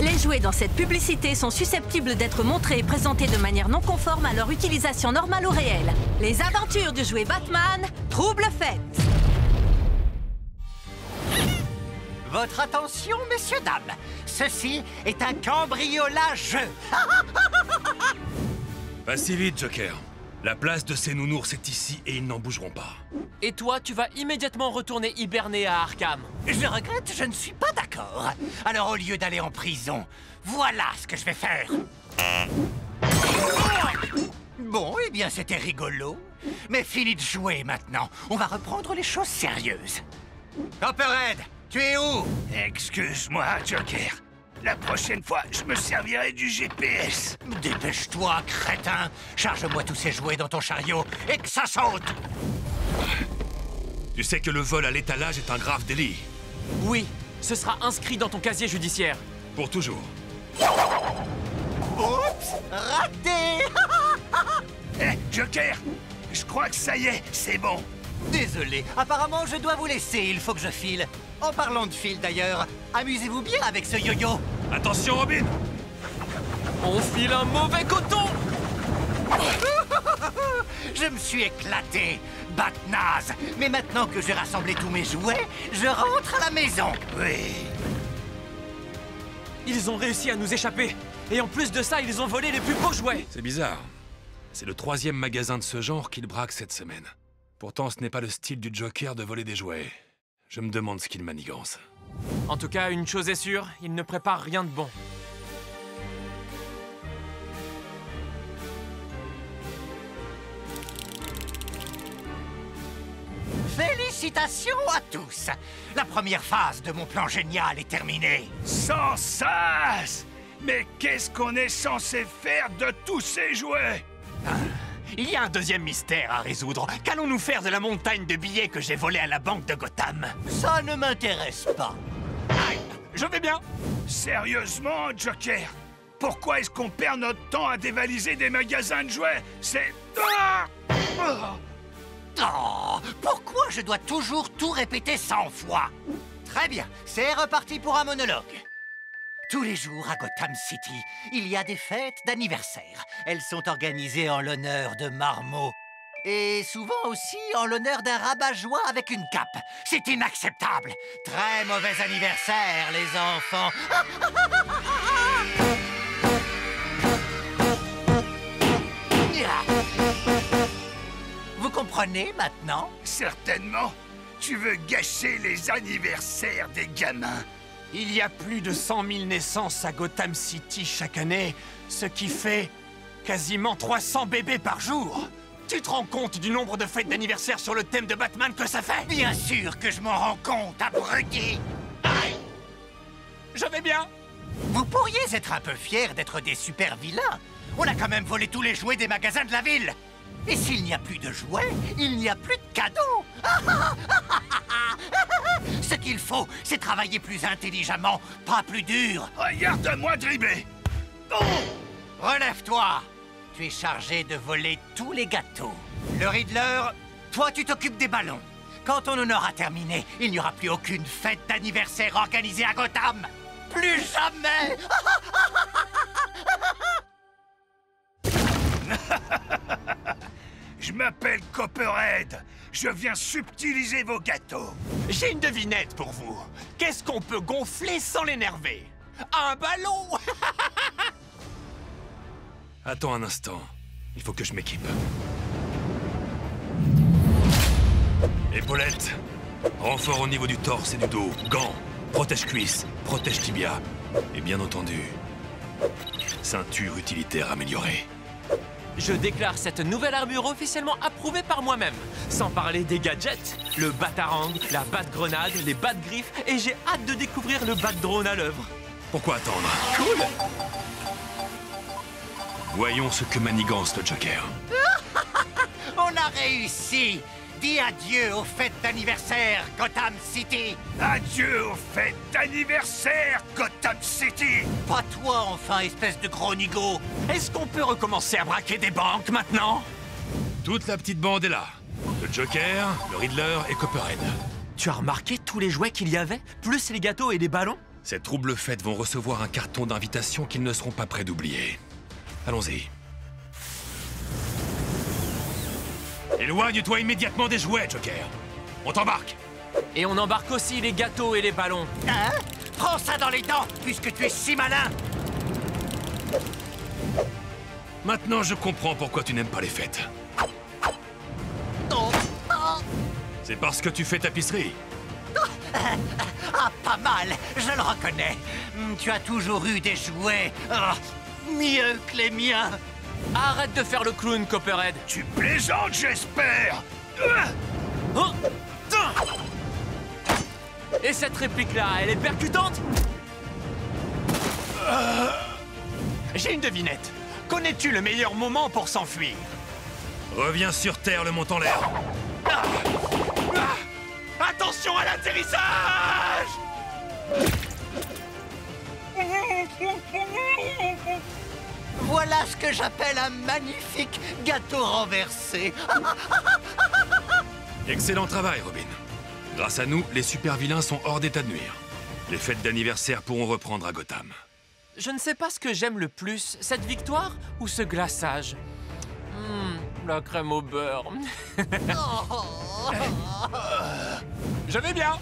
Les jouets dans cette publicité sont susceptibles d'être montrés et présentés de manière non conforme à leur utilisation normale ou réelle. Les aventures du jouet Batman, trouble fête. Votre attention, messieurs, dames. Ceci est un cambriolage. Pas si vite, Joker. La place de ces nounours est ici et ils n'en bougeront pas. Et toi, tu vas immédiatement retourner hiberner à Arkham. Je regrette, je ne suis pas d'accord. Alors, au lieu d'aller en prison, voilà ce que je vais faire. Bon, eh bien, c'était rigolo. Mais fini de jouer maintenant. On va reprendre les choses sérieuses. Copperhead, tu es où? Excuse-moi, Joker. La prochaine fois, je me servirai du GPS. Dépêche-toi, crétin. Charge-moi tous ces jouets dans ton chariot et que ça saute. Tu sais que le vol à l'étalage est un grave délit. Oui, ce sera inscrit dans ton casier judiciaire. Pour toujours. Oups, raté. Hé, Joker, je crois que ça y est, c'est bon. Désolé, apparemment je dois vous laisser, il faut que je file. En parlant de fil d'ailleurs, amusez-vous bien avec ce yo-yo. Attention, Robin! On file un mauvais coton. Je me suis éclaté, Batnaze. Mais maintenant que j'ai rassemblé tous mes jouets, je rentre à la maison. Oui. Ils ont réussi à nous échapper. Et en plus de ça, ils ont volé les plus beaux jouets. C'est bizarre. C'est le 3e magasin de ce genre qu'ils braquent cette semaine. Pourtant, ce n'est pas le style du Joker de voler des jouets. Je me demande ce qu'il manigance. En tout cas, une chose est sûre, il ne prépare rien de bon. Félicitations à tous. La première phase de mon plan génial est terminée. Sans sas! Mais qu'est-ce qu'on est censé faire de tous ces jouets? Il y a un deuxième mystère à résoudre. Qu'allons-nous faire de la montagne de billets que j'ai volée à la banque de Gotham? Ça ne m'intéresse pas. Aïe, je vais bien. Sérieusement, Joker? Pourquoi est-ce qu'on perd notre temps à dévaliser des magasins de jouets? C'est... Ah! Ah! Oh, pourquoi je dois toujours tout répéter 100 fois? Très bien, c'est reparti pour un monologue. Tous les jours à Gotham City, il y a des fêtes d'anniversaire. Elles sont organisées en l'honneur de Marmot. Et souvent aussi en l'honneur d'un rabat-joie avec une cape. C'est inacceptable. Très mauvais anniversaire, les enfants. Vous comprenez maintenant? Certainement. Tu veux gâcher les anniversaires des gamins. Il y a plus de 100 000 naissances à Gotham City chaque année, ce qui fait quasiment 300 bébés par jour. Tu te rends compte du nombre de fêtes d'anniversaire sur le thème de Batman que ça fait? Bien sûr que je m'en rends compte, abruti. Aïe. Je vais bien. Vous pourriez être un peu fiers d'être des super vilains. On a quand même volé tous les jouets des magasins de la ville. Et s'il n'y a plus de jouets, il n'y a plus de cadeaux. Ce qu'il faut, c'est travailler plus intelligemment, pas plus dur. Regarde-moi dribbler. Oh! Relève-toi. Tu es chargé de voler tous les gâteaux. Le Riddler, toi tu t'occupes des ballons. Quand on en aura terminé, il n'y aura plus aucune fête d'anniversaire organisée à Gotham. Plus jamais. Je m'appelle Copperhead. Je viens subtiliser vos gâteaux. J'ai une devinette pour vous. Qu'est-ce qu'on peut gonfler sans l'énerver? Un ballon. Attends un instant. Il faut que je m'équipe. Épaulettes. Renfort au niveau du torse et du dos. Gants. Protège-cuisse. Protège-tibia. Et bien entendu, ceinture utilitaire améliorée. Je déclare cette nouvelle armure officiellement approuvée par moi-même. Sans parler des gadgets, le batarang, la batte-grenade, les batte-griffes, et j'ai hâte de découvrir le bat-drone à l'œuvre. Pourquoi attendre? Cool! Voyons ce que manigance le Joker. On a réussi. dis adieu aux fêtes d'anniversaire, Gotham City. Adieu aux fêtes d'anniversaire, Gotham City. Pas toi, enfin, espèce de gros nigo. Est-ce qu'on peut recommencer à braquer des banques maintenant? Toute la petite bande est là. Le Joker, le Riddler et Copperhead. Tu as remarqué tous les jouets qu'il y avait? Plus les gâteaux et les ballons? Ces troubles fêtes vont recevoir un carton d'invitation qu'ils ne seront pas prêts d'oublier. Allons-y. Éloigne-toi immédiatement des jouets, Joker. On t'embarque. Et on embarque aussi les gâteaux et les ballons. Hein? Prends ça dans les dents, puisque tu es si malin. Maintenant, je comprends pourquoi tu n'aimes pas les fêtes. Oh, oh. C'est parce que tu fais tapisserie. Ah, pas mal, je le reconnais. Tu as toujours eu des jouets mieux que les miens. Arrête de faire le clown, Copperhead. Tu plaisantes, j'espère. Oh! Et cette réplique-là, elle est percutante? J'ai une devinette. Connais-tu le meilleur moment pour s'enfuir? Reviens sur Terre, le monte en l'air. Attention à l'atterrissage! Voilà ce que j'appelle un magnifique gâteau renversé. Excellent travail, Robin. Grâce à nous, les super-vilains sont hors d'état de nuire. Les fêtes d'anniversaire pourront reprendre à Gotham. Je ne sais pas ce que j'aime le plus, cette victoire ou ce glaçage. La crème au beurre. Je vais bien.